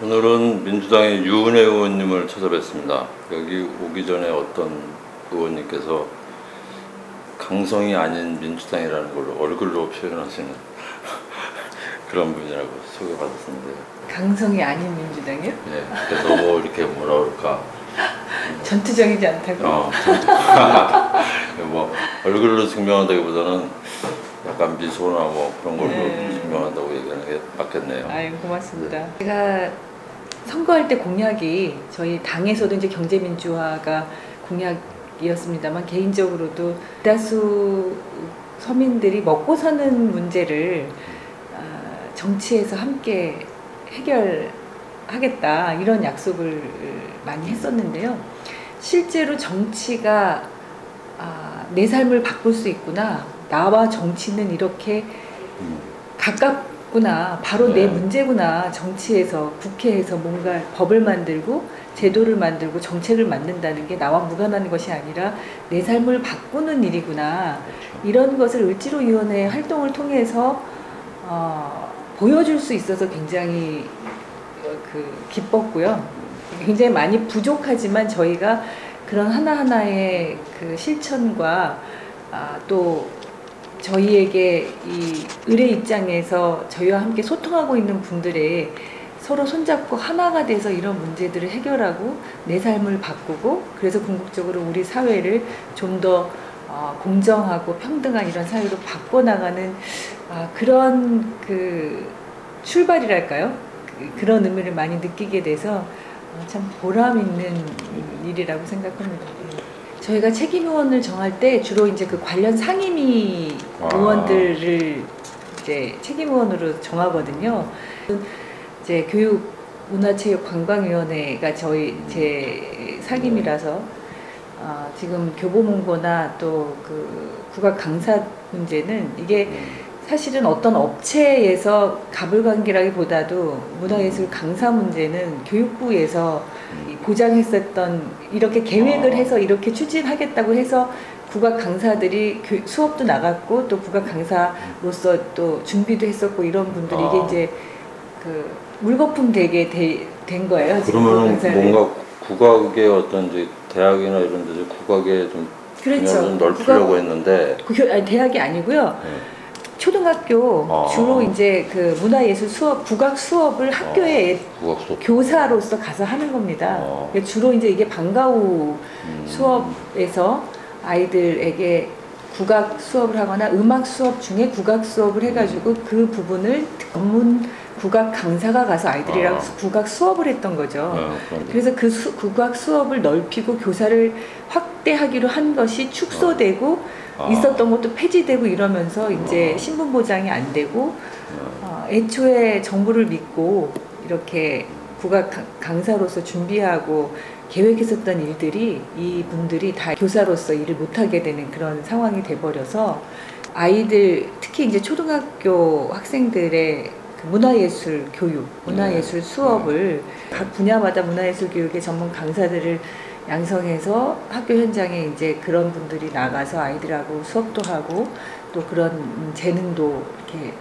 오늘은 민주당의 유은혜 의원님을 찾아뵙습니다. 여기 오기 전에 어떤 의원님께서 강성이 아닌 민주당이라는 걸 얼굴로 표현하시는 그런 분이라고 소개받았는데. 강성이 아닌 민주당이요? 네, 그래서 너무 이렇게 뭐라 그럴까. 전투적이지 않다고? 뭐 얼굴로 증명한다기보다는 약간 미소나 뭐 그런 걸로 증명한다고 얘기하는 게 맞겠네요. 아유, 고맙습니다. 네. 제가 선거할 때 공약이 저희 당에서도 이제 경제민주화가 공약이었습니다만 개인적으로도 대다수 서민들이 먹고 사는 문제를 정치에서 함께 해결하겠다 이런 약속을 많이 했었는데요. 실제로 정치가 내 삶을 바꿀 수 있구나, 나와 정치는 이렇게 가깝구나, 바로 내 문제구나, 정치에서 국회에서 뭔가 법을 만들고 제도를 만들고 정책을 만든다는 게 나와 무관한 것이 아니라 내 삶을 바꾸는 일이구나, 이런 것을 을지로위원회 활동을 통해서 보여줄 수 있어서 굉장히 기뻤고요. 굉장히 많이 부족하지만 저희가 그런 하나하나의 그 실천과 또 저희에게 이 을의 입장에서 저희와 함께 소통하고 있는 분들의 서로 손잡고 하나가 돼서 이런 문제들을 해결하고 내 삶을 바꾸고, 그래서 궁극적으로 우리 사회를 좀 더 공정하고 평등한 이런 사회로 바꿔나가는 그런 그 출발이랄까요? 그런 의미를 많이 느끼게 돼서 참 보람 있는 일이라고 생각합니다. 저희가 책임의원을 정할 때 주로 이제 그 관련 상임위 의원들을 이제 책임의원으로 정하거든요. 이제 교육, 문화체육, 관광위원회가 제 상임이라서 지금 교보문고나 또 그 국악 강사 문제는 이게 사실은 어떤 업체에서 가불관계라기보다도 문화예술 강사 문제는 교육부에서 보장했었던, 이렇게 계획을 해서 이렇게 추진하겠다고 해서 국악 강사들이 수업도 나갔고 또 국악 강사로서 또 준비도 했었고 이런 분들이 이게 이제 그 물거품 되게 된 거예요. 그러면은 뭔가 국악의 어떤 이제 대학이나 이런 데서 국악에 좀 그렇죠. 넓히려고 했는데 아니, 대학이 아니고요. 초등학교 주로 이제 그 문화예술 수업, 국악 수업을 학교에 교사로서 가서 하는 겁니다. 주로 이제 이게 방과후 수업에서 아이들에게 국악 수업을 하거나 음악 수업 중에 국악 수업을 해가지고 그 부분을 전문 국악 강사가 가서 아이들이랑 국악 수업을 했던 거죠. 그래서 그 국악 수업을 넓히고 교사를 확대하기로 한 것이 축소되고 있었던 것도 폐지되고 이러면서 이제 신분 보장이 안 되고 애초에 정부를 믿고 이렇게 국악 강사로서 준비하고 계획했었던 일들이 이분들이 다 교사로서 일을 못하게 되는 그런 상황이 돼버려서 아이들, 특히 이제 초등학교 학생들의 문화예술 교육, 문화예술 수업을 각 분야마다 문화예술 교육의 전문 강사들을 양성해서 학교 현장에 이제 그런 분들이 나가서 아이들하고 수업도 하고 또 그런 재능도 이렇게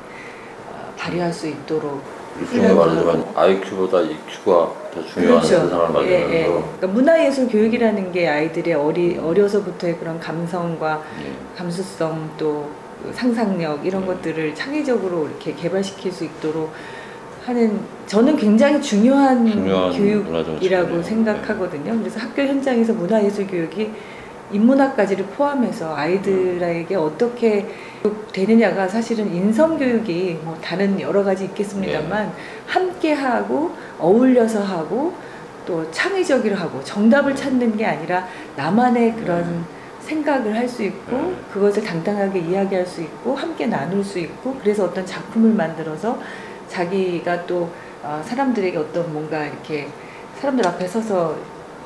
발휘할 수 있도록. 일종의 말하자면 IQ보다 EQ가 더 중요한 세상을 만드는 그러니까 문화예술 교육이라는 게 아이들의 어려서부터의 그런 감성과 감수성 또 상상력 이런 것들을 창의적으로 이렇게 개발시킬 수 있도록 하는, 저는 굉장히 중요한 교육이라고 생각하거든요. 그래서 학교 현장에서 문화예술 교육이 인문학까지를 포함해서 아이들에게 어떻게 되느냐가 사실은 인성교육이 뭐 다른 여러 가지 있겠습니다만 함께하고 어울려서 하고 또 창의적으로 하고 정답을 찾는 게 아니라 나만의 그런 생각을 할 수 있고 그것을 당당하게 이야기할 수 있고 함께 나눌 수 있고, 그래서 어떤 작품을 만들어서 자기가 또 사람들에게 어떤 뭔가 이렇게 사람들 앞에 서서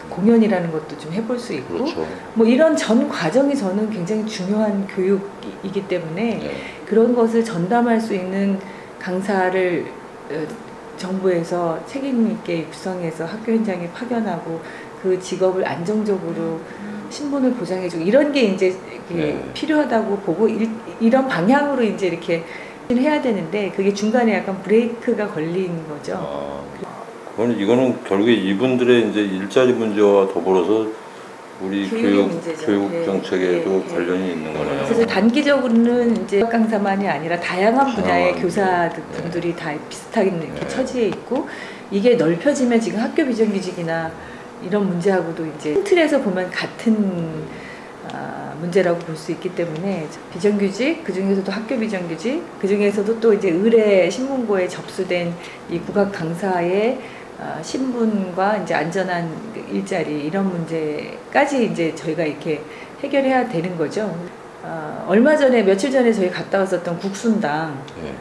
공연이라는 것도 좀 해볼 수 있고 뭐 이런 전 과정이 저는 굉장히 중요한 교육이기 때문에 그런 것을 전담할 수 있는 강사를 정부에서 책임 있게 육성해서 학교 현장에 파견하고 그 직업을 안정적으로 신분을 보장해주고 이런 게 이제 필요하다고 보고 이런 방향으로 이제 이렇게 해야 되는데 그게 중간에 약간 브레이크가 걸린 거죠. 이거는 결국에 이분들의 이제 일자리 문제와 더불어서 우리 교육 네. 정책에도 네. 관련이 있는 거네요. 그래서 단기적으로는 이제 강사만이 아니라 다양한 분야의 다양한 교사분들이 다 비슷하게 이렇게 네. 처지에 있고 이게 넓혀지면 지금 학교 비정규직이나 이런 문제하고도 이제 큰 틀에서 보면 같은 문제라고 볼 수 있기 때문에 비정규직, 그 중에서도 학교 비정규직, 그 중에서도 또 이제 의뢰 신문고에 접수된 이 국악 강사의 신분과 이제 안전한 일자리 이런 문제까지 이제 저희가 이렇게 해결해야 되는 거죠. 얼마 전에 며칠 전에 저희 갔다 왔었던 국순당 네.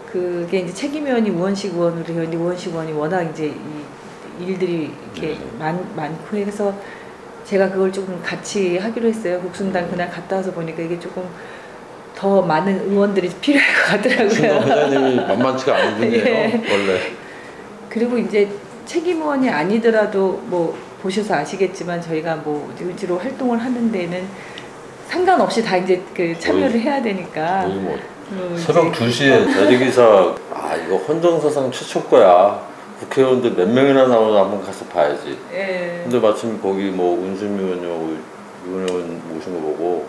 그게 이제 책임위원이 우원식 의원으로 되었는데 우원식 의원이 워낙 이제 이 일들이 이렇게 많고 해서 제가 그걸 조금 같이 하기로 했어요. 국순당 그날 갔다 와서 보니까 이게 조금 더 많은 의원들이 필요할 것 같더라고요. 국순당 회장님이 만만치가 않은 분이에요. 예. 원래. 그리고 이제 책임의원이 아니더라도 뭐 보셔서 아시겠지만 저희가 뭐 의지로 활동을 하는 데는 상관없이 다 이제 그 참여를 해야 되니까. 거의 뭐 새벽 2시에 대리기사 이거 헌정사상 최초 거야. 국회의원들 몇 명이나 나오나 한번 가서 봐야지. 예. 근데 마침 거기 뭐 운수미 의원하고 유은 의원 모신 거 보고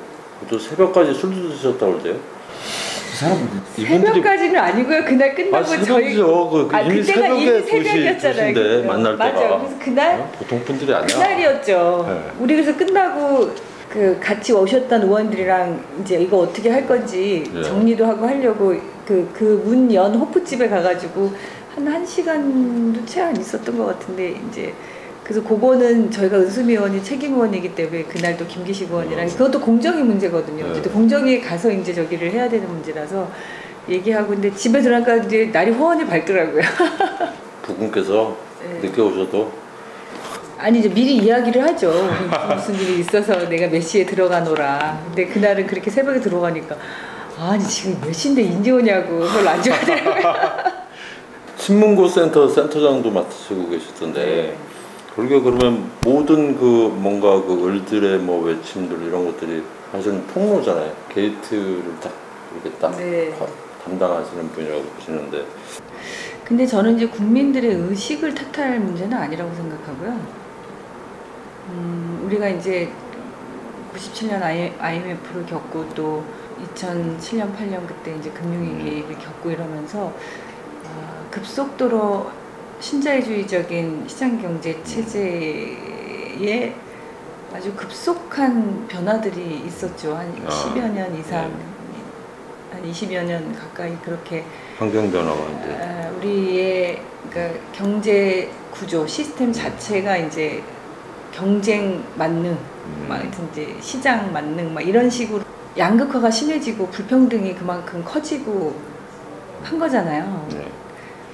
또 새벽까지 술도 드셨다고 그러대요. 그 사람 새벽까지는 아니고요. 그날 끝나고 저희 새벽이죠. 이미 그때가 이미 새벽에 새벽이었잖아요. 2시인데 만날 때가. 맞아요. 그래서 그날 보통 분들이 아니야. 그날이었죠. 네. 우리 그래서 끝나고 그 같이 오셨던 의원들이랑 이제 이거 어떻게 할 건지 네. 정리도 하고 하려고 그 문연 호프집에 가가지고 한 1시간도 채 안 있었던 것 같은데 이제 그래서 그거는 저희가 은수미 의원이 책임 의원이기 때문에 그날도 김기식 의원이랑 그것도 공정위 문제거든요. 네. 공정위에 가서 이제 저기를 해야 되는 문제라서 얘기하고 근데 집에 들어가니까 이제 날이 호원이 밝더라고요. 부군께서 네. 늦게 오셔도 아니 이제 미리 이야기를 하죠. 무슨 일이 있어서 내가 몇 시에 들어가노라. 근데 그날은 그렇게 새벽에 들어가니까 아니 지금 몇 시인데 인디 오냐고 별로 안 좋아하더라고요. 신문고 센터장도 맡으시고 계셨던데 네. 그러게 그러면 모든 그 뭔가 그 을들의 뭐 외침들 이런 것들이 사실은 폭로잖아요. 게이트를 딱 이렇게 딱 네. 담당하시는 분이라고 보시는데 근데 저는 이제 국민들의 의식을 탓할 문제는 아니라고 생각하고요. 우리가 이제 97년 IMF를 겪고 또 2007년, 8년 그때 이제 금융위기를 겪고 이러면서 급속도로 신자유주의적인 시장경제 체제에 아주 급속한 변화들이 있었죠. 한 10여 년 이상, 한 20여 년 가까이 그렇게 환경 변화가 이제 우리의 그러니까 경제 구조 시스템 자체가 이제 경쟁 만능, 막 하여튼 이제 시장 만능 막 이런 식으로 양극화가 심해지고 불평등이 그만큼 커지고 한 거잖아요. 네.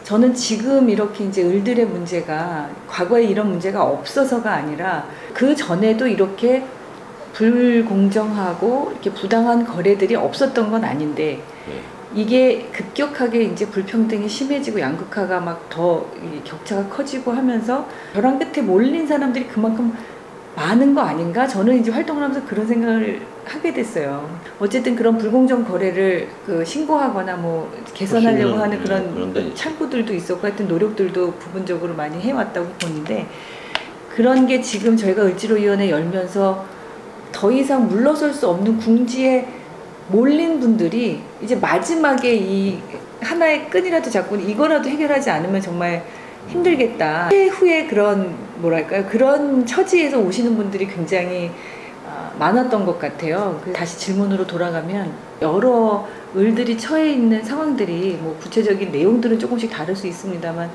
저는 지금 이렇게 이제 을들의 문제가 과거에 이런 문제가 없어서가 아니라 그 전에도 이렇게 불공정하고 이렇게 부당한 거래들이 없었던 건 아닌데 네. 이게 급격하게 이제 불평등이 심해지고 양극화가 막 더 격차가 커지고 하면서 벼랑 끝에 몰린 사람들이 그만큼 많은 거 아닌가? 저는 이제 활동을 하면서 그런 생각을 하게 됐어요. 어쨌든 그런 불공정 거래를 신고하거나 뭐 개선하려고 하는 그런 창구들도 있었고 하여튼 노력들도 부분적으로 많이 해왔다고 보는데 그런 게 지금 저희가 을지로위원회 열면서 더 이상 물러설 수 없는 궁지에 몰린 분들이 이제 마지막에 이 하나의 끈이라도 잡고 이거라도 해결하지 않으면 정말 힘들겠다. 후에 그런 뭐랄까요 그런 처지에서 오시는 분들이 굉장히 많았던 것 같아요. 다시 질문으로 돌아가면 여러 을들이 처해 있는 상황들이 뭐 구체적인 내용들은 조금씩 다를 수 있습니다만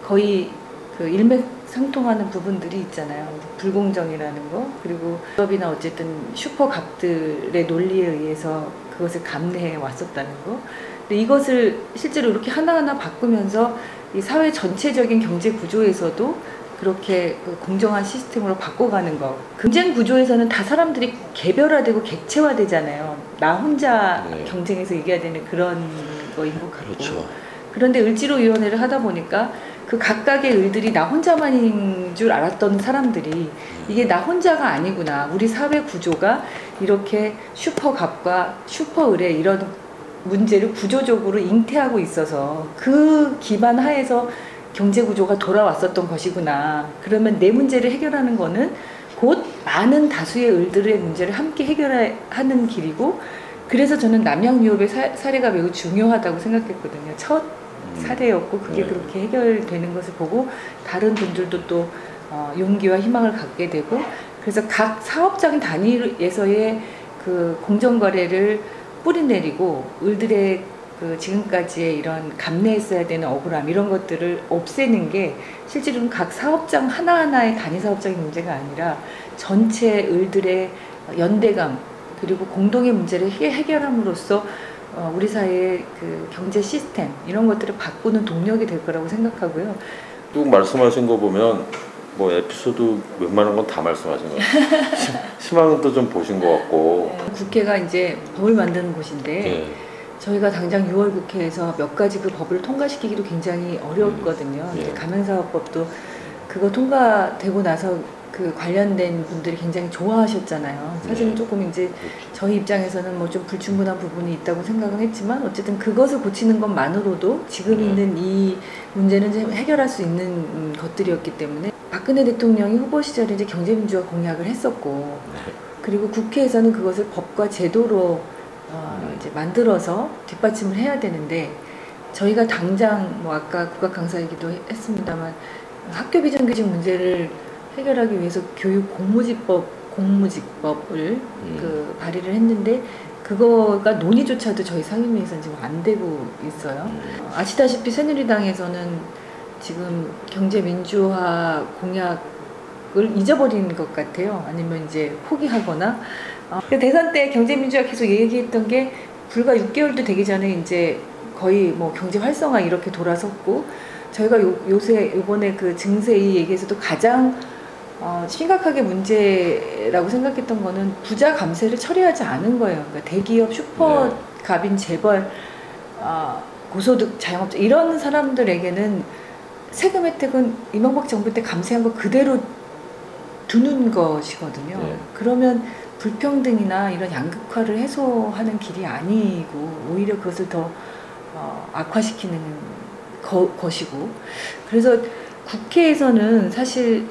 거의 그 일맥상통하는 부분들이 있잖아요. 불공정이라는 거 그리고 기업이나 어쨌든 슈퍼갑들의 논리에 의해서 그것을 감내해 왔었다는 거. 근데 이것을 실제로 이렇게 하나하나 바꾸면서 이 사회 전체적인 경제 구조에서도 그렇게 공정한 시스템으로 바꿔가는 거. 경쟁 구조에서는 다 사람들이 개별화되고 객체화되잖아요. 나 혼자 경쟁에서 이겨야 되는 그런 거인 것 같고. 그렇죠. 그런데 을지로위원회를 하다 보니까 그 각각의 을들이 나 혼자만인 줄 알았던 사람들이 이게 나 혼자가 아니구나. 우리 사회 구조가 이렇게 슈퍼갑과 슈퍼을의 이런 문제를 구조적으로 잉태하고 있어서 그 기반 하에서 경제 구조가 돌아왔었던 것이구나. 그러면 내 문제를 해결하는 거는 곧 많은 다수의 을들의 문제를 함께 해결하는 길이고, 그래서 저는 남양유업의 사례가 매우 중요하다고 생각했거든요. 첫 사례였고 그게 네. 그렇게 해결되는 것을 보고 다른 분들도 또 용기와 희망을 갖게 되고, 그래서 각 사업장 단위에서의 그 공정거래를 뿌리내리고 을들의 그 지금까지의 이런 감내했어야 되는 억울함 이런 것들을 없애는 게 실제로는 각 사업장 하나하나의 단위 사업장의 문제가 아니라 전체 을들의 연대감 그리고 공동의 문제를 해결함으로써 우리 사회의 그 경제 시스템 이런 것들을 바꾸는 동력이 될 거라고 생각하고요. 쭉 말씀하신 거 보면 뭐 에피소드 웬만한 건 다 말씀하신 것 같아요. 희망도 좀 보신 것 같고. 국회가 이제 법을 만드는 곳인데 예. 저희가 당장 6월 국회에서 몇 가지 그 법을 통과시키기도 굉장히 어려웠거든요. 예. 이제 가맹사업법도 그거 통과되고 나서 그 관련된 분들이 굉장히 좋아하셨잖아요. 사실은 예. 조금 이제 저희 입장에서는 뭐 좀 불충분한 부분이 있다고 생각은 했지만 어쨌든 그것을 고치는 것만으로도 지금 예. 있는 이 문제는 좀 해결할 수 있는 것들이었기 때문에 박근혜 대통령이 후보 시절에 이제 경제민주화 공약을 했었고 그리고 국회에서는 그것을 법과 제도로 이제 만들어서 뒷받침을 해야 되는데 저희가 당장 뭐 아까 국악 강사 얘기도 했습니다만 학교 비정규직 문제를 해결하기 위해서 교육 공무집법을 그 발의를 했는데 그거가 논의조차도 저희 상임위에서는 지금 안 되고 있어요. 아시다시피 새누리당에서는 지금 경제 민주화 공약을 잊어버린 것 같아요. 아니면 이제 포기하거나 대선 때 경제 민주화 계속 얘기했던 게 불과 6개월도 되기 전에 이제 거의 뭐 경제 활성화 이렇게 돌아섰고 저희가 요새 이번에 그 증세이 얘기에서도 가장 심각하게 문제라고 생각했던 거는 부자 감세를 처리하지 않은 거예요. 그러니까 대기업 슈퍼갑인 재벌, 고소득 자영업자 이런 사람들에게는 세금 혜택은 이명박 정부 때 감세한 거 그대로 두는 것이거든요. 네. 그러면 불평등이나 이런 양극화를 해소하는 길이 아니고 오히려 그것을 더 악화시키는 것이고 그래서 국회에서는 사실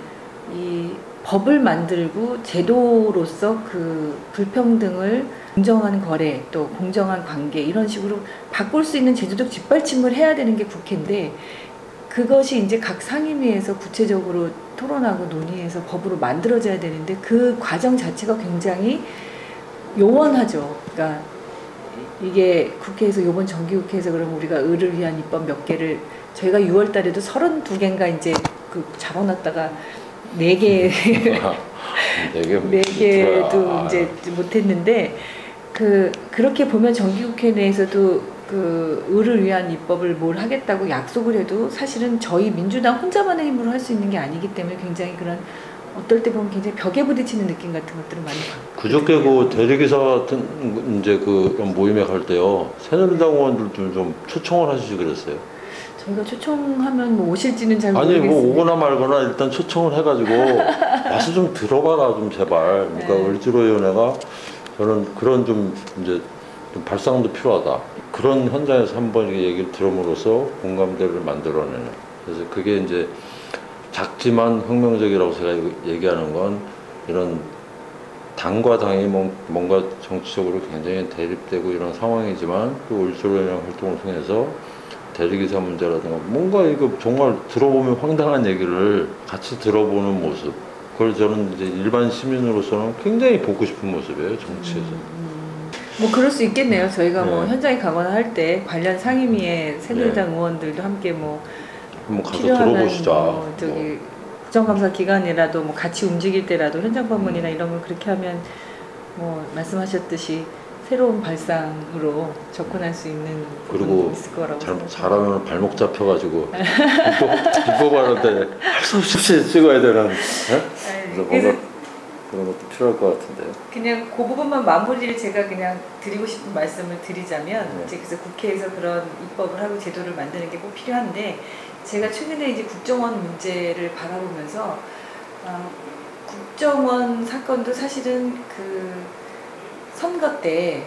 이 법을 만들고 제도로서 그 불평등을 공정한 거래 또 공정한 관계 이런 식으로 바꿀 수 있는 제도적 뒷받침을 해야 되는 게 국회인데 그것이 이제 각 상임위에서 구체적으로 토론하고 논의해서 법으로 만들어져야 되는데 그 과정 자체가 굉장히 요원하죠. 그러니까 이게 국회에서 이번 정기국회에서 그럼 우리가 을을 위한 입법 몇 개를 저희가 6월 달에도 32개인가 이제 그 잡아놨다가 4개 4개도 이제 못했는데 그렇게 보면 정기국회 내에서도 그 을을 위한 입법을 뭘 하겠다고 약속을 해도 사실은 저희 민주당 혼자만의 힘으로 할 수 있는 게 아니기 때문에 굉장히 그런 어떨 때 보면 굉장히 벽에 부딪히는 느낌 같은 것들을 많이 받고 그저께 그 대리기사 같은 이제 그런 모임에 갈 때요 새누리당 의원들 좀 초청을 하시지 그랬어요. 저희가 초청하면 뭐 오실지는 잘 아니 모르겠습니다. 뭐 오거나 말거나 일단 초청을 해가지고 와서 좀 들어봐라 좀 제발. 그러니까 네. 을지로위원회가 저는 그런 좀 이제 좀 발상도 필요하다. 그런 현장에서 한번 이렇게 얘기를 들음으로써 공감대를 만들어내는. 그래서 그게 이제 작지만 혁명적이라고 제가 얘기하는 건 이런 당과 당이 뭔가 정치적으로 굉장히 대립되고 이런 상황이지만 또 을지로위원회 활동을 통해서 대리기사 문제라든가 뭔가 이거 정말 들어보면 황당한 얘기를 같이 들어보는 모습. 그걸 저는 이제 일반 시민으로서는 굉장히 보고 싶은 모습이에요, 정치에서. 뭐 그럴 수 있겠네요. 저희가 네. 뭐 현장에 가거나 할 때 관련 상임위에 새누리당 의원들도 함께 뭐 한번 가서 필요하면 들어보시자. 뭐 저기 국정감사 기간이라도 뭐 같이 움직일 때라도 현장 방문이나 이런 걸 그렇게 하면 뭐 말씀하셨듯이 새로운 발상으로 접근할 수 있는 그리고 부분이 있을 거라고 생각합니다. 잘하면 발목 잡혀가지고 입법하는데 할 수 없이 찍어야 되는. 그래서 뭔가 그런 것도 필요할 것 같은데요. 그냥 그 부분만 마무리를 제가 그냥 드리고 싶은 말씀을 드리자면 네. 이제 그래서 국회에서 그런 입법을 하고 제도를 만드는 게 꼭 필요한데 제가 최근에 이제 국정원 문제를 바라보면서 국정원 사건도 사실은 그 선거 때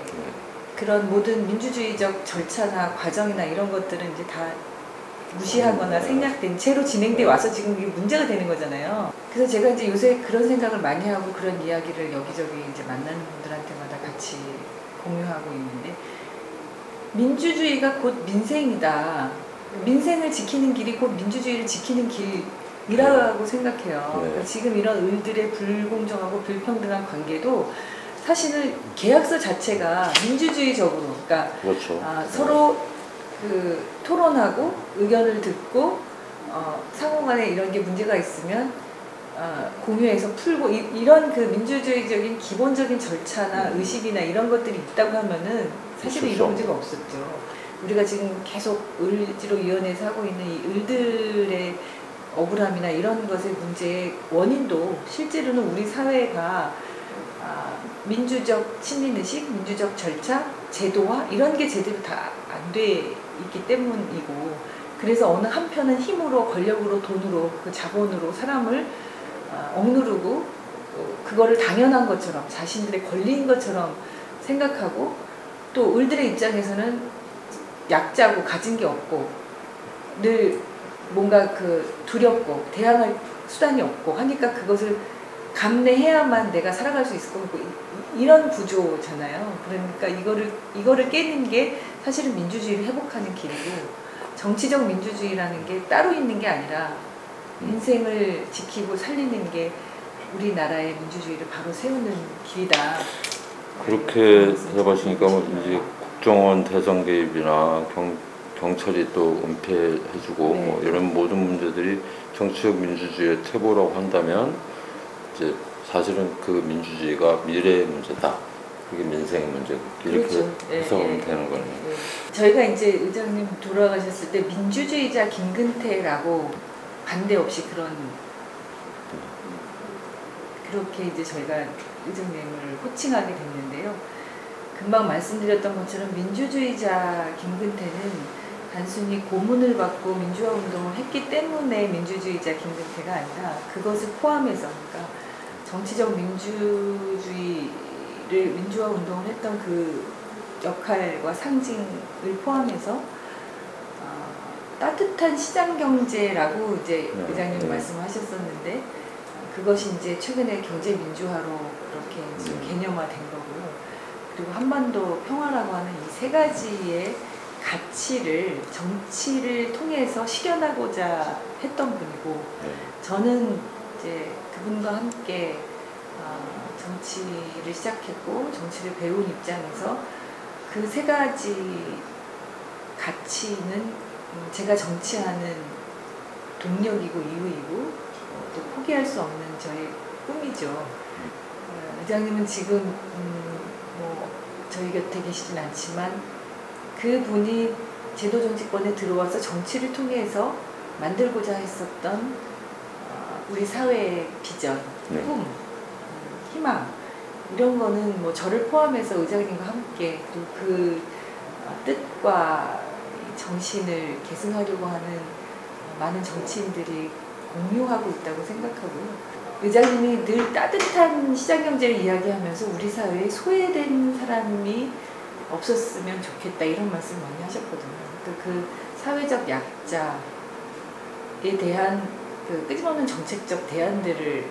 그런 모든 민주주의적 절차나 과정이나 이런 것들은 이제 다 무시하거나 생략된 채로 진행돼 와서 지금 이게 문제가 되는 거잖아요. 그래서 제가 이제 요새 그런 생각을 많이 하고 그런 이야기를 여기저기 이제 만나는 분들한테마다 같이 공유하고 있는데, 민주주의가 곧 민생이다. 민생을 지키는 길이 곧 민주주의를 지키는 길이라고 생각해요. 그러니까 지금 이런 을들의 불공정하고 불평등한 관계도 사실은 계약서 자체가 민주주의적으로, 그러니까 그렇죠. 서로 그 토론하고 의견을 듣고 상호간에 이런 게 문제가 있으면 공유해서 풀고 이런 그 민주주의적인 기본적인 절차나 의식이나 이런 것들이 있다고 하면은 사실은 이런 문제가 없었죠. 우리가 지금 계속 을지로위원회에서 하고 있는 이 을들의 억울함이나 이런 것의 문제의 원인도 실제로는 우리 사회가 민주적 친민의식, 민주적 절차, 제도화 이런 게 제대로 다 안 돼 있기 때문이고, 그래서 어느 한편은 힘으로, 권력으로, 돈으로, 그 자본으로 사람을 억누르고 그거를 당연한 것처럼 자신들의 권리인 것처럼 생각하고, 또 을들의 입장에서는 약자고 가진 게 없고 늘 뭔가 그 두렵고 대항할 수단이 없고 하니까 그것을 감내해야만 내가 살아갈 수 있을 거고, 이런 구조잖아요. 그러니까 이거를 깨는 게 사실은 민주주의를 회복하는 길이고, 정치적 민주주의라는 게 따로 있는 게 아니라 인생을 지키고 살리는 게 우리나라의 민주주의를 바로 세우는 길이다. 그렇게 해보시니까 이제 국정원 대선 개입이나 경찰이 또 은폐해주고 뭐 이런 모든 문제들이 정치적 민주주의의 퇴보라고 한다면, 이제 사실은 그 민주주의가 미래의 문제다. 그게 민생의 문제고, 이렇게 그렇죠. 해석하면 되는 거네요. 저희가 이제 의장님 돌아가셨을 때 민주주의자 김근태라고 반대 없이 그렇게 이제 저희가 의장님을 호칭하게 됐는데요. 금방 말씀드렸던 것처럼 민주주의자 김근태는 단순히 고문을 받고 민주화 운동을 했기 때문에 민주주의자 김근태가 아니라 그것을 포함해서, 그러니까 정치적 민주화 운동을 했던 그 역할과 상징을 포함해서 따뜻한 시장 경제라고 이제 의장님 말씀하셨었는데, 그것이 이제 최근에 경제 민주화로 그렇게 지금 개념화된 거고요. 그리고 한반도 평화라고 하는 이 세 가지의 가치를 정치를 통해서 실현하고자 했던 분이고, 저는 이제 그분과 함께 정치를 시작했고 정치를 배운 입장에서 그 세 가지 가치는 제가 정치하는 동력이고 이유이고 또 포기할 수 없는 저의 꿈이죠. 의장님은 지금 뭐 저희 곁에 계시진 않지만 그분이 제도정치권에 들어와서 정치를 통해서 만들고자 했었던 우리 사회의 비전, 꿈, 희망 이런 거는 뭐 저를 포함해서 의장님과 함께 그 뜻과 정신을 계승하려고 하는 많은 정치인들이 공유하고 있다고 생각하고요. 의장님이 늘 따뜻한 시장경제를 이야기하면서 우리 사회에 소외된 사람이 없었으면 좋겠다 이런 말씀 많이 하셨거든요. 그 사회적 약자에 대한 그 끊임없는 정책적 대안들을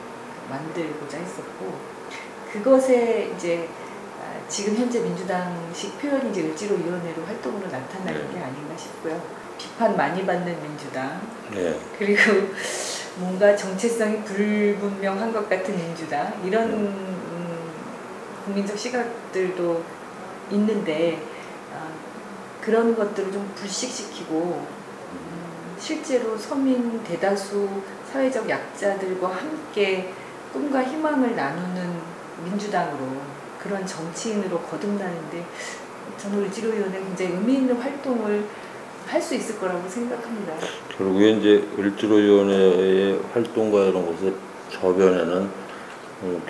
만들고자 했었고, 그것에 이제 지금 현재 민주당식 표현이 이제 을지로위원회로 활동으로 나타나는 게 아닌가 싶고요. 비판 많이 받는 민주당, 그리고 뭔가 정체성이 불분명한 것 같은 민주당, 이런 국민적 시각들도 있는데 그런 것들을 좀 불식시키고 실제로 서민 대다수 사회적 약자들과 함께 꿈과 희망을 나누는 민주당으로, 그런 정치인으로 거듭나는데 저는 을지로위원회 굉장히 의미 있는 활동을 할 수 있을 거라고 생각합니다. 결국에 이제 을지로위원회의 활동과 이런 것의 저변에는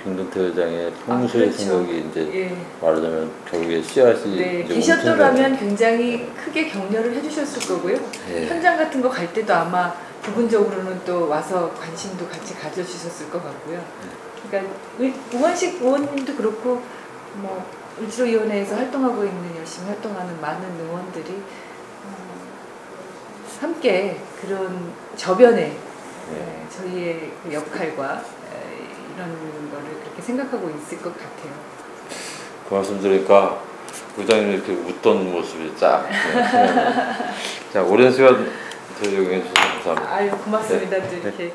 김근태 회장의 평소의 그렇죠. 생각이 이제 말하자면 결국에 씨앗이 계셨더라면 굉장히 크게 격려를 해주셨을 거고요. 현장 같은 거 갈 때도 아마 부분적으로는 또 와서 관심도 같이 가져주셨을 것 같고요. 그러니까 우원식 의원님도 그렇고 뭐 을지로위원회에서 활동하고 있는 열심히 활동하는 많은 의원들이 함께 그런 저변에 네. 저희의 그 역할과 이런 거를 그렇게 생각하고 있을 것 같아요. 그 말씀 들으니까 부장님 이렇게 웃던 모습이 쫙. 자, 오랜 시간 저희 응해 주셔서 감사합니다. 아유 고맙습니다. 네. 또 이렇게.